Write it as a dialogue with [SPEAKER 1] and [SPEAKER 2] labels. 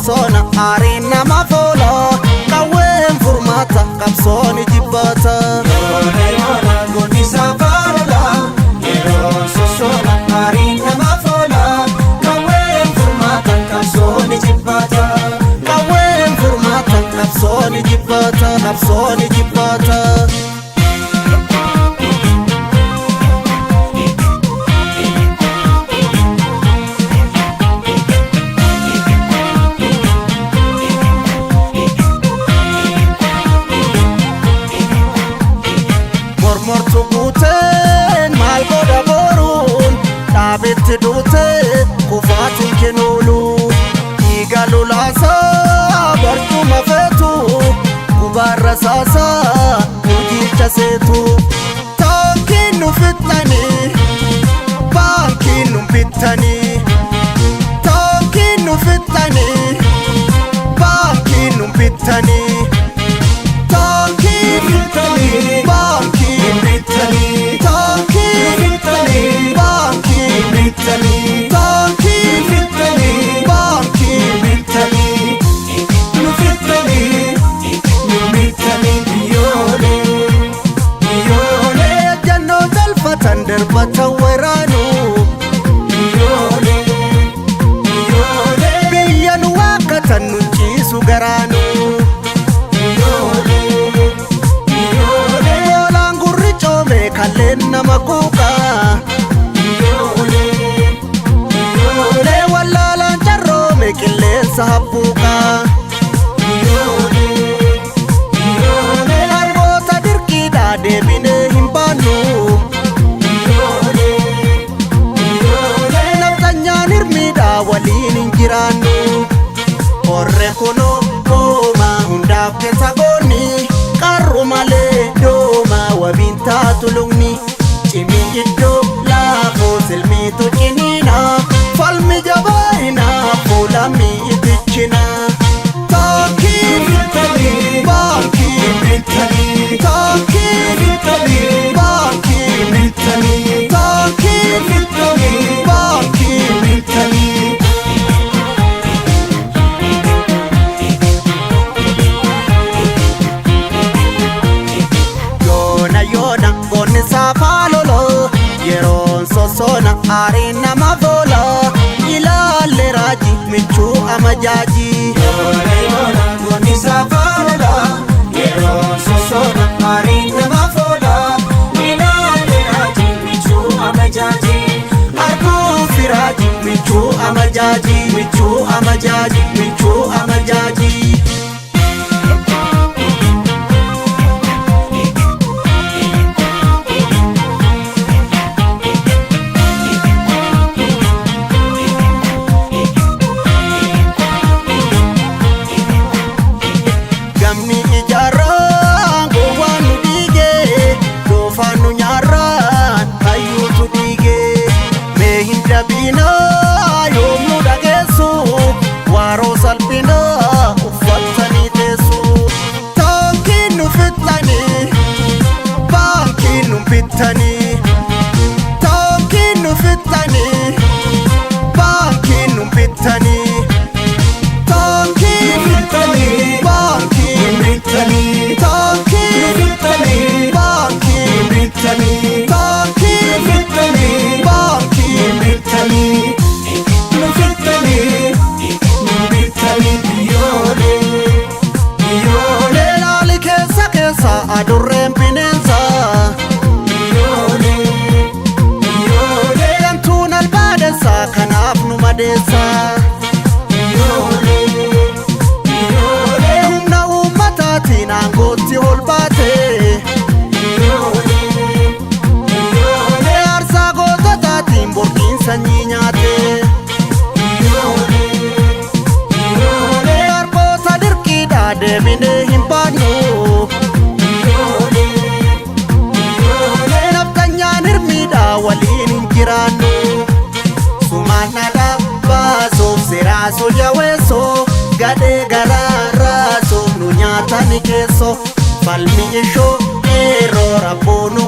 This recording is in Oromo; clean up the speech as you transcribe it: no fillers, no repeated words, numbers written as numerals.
[SPEAKER 1] sosona arena mafola kawen furmata kapsoni jibata goni safarla yeron sosona arena mafola kawen furmata kapsoni jibata kawen furmata kapsoni jibata mortu guten mal goda borun tabet dute kufatin kenulu igalu lasa bartu mafetu kubarra sasa ujilcha setu tankinu fitani bankinu pitani tankinu fitani bankinu pitani tankinu fitani Batawiranu biyan wakatan nujisu garanu molangurri chome kalen namakuka wallalan charrome killensa happuka harboota dirqida deebine himbanu walin injiranu orre kono doma hundaf kesagoni karru male doma wabinta tulungni cimi iddo lafo silmi tukinina falmi jabaina fulami itichina takin fitani banki fitani takin fitani banki fitani takin fitani banki fitani safalolo yeron sosona arena mafola ilalle raji michu amajaji goni safalolo yeron sosona arena mafola ilalle raji michu amajaji arku firaji michu amajaji michu amajaji michu amajaji adurreen bineensa gantuun albaadensa kanaaf nu madeessa humna uummataatiin aangootti ol baate aarsaa goototaatiin borqiin sanyii nyaate harboota dirqiidhaa deebinee hin baannu walin injiranu sumanada baso seraso jaweso gade garara so nunyata nikeso falmi isho ero rabonu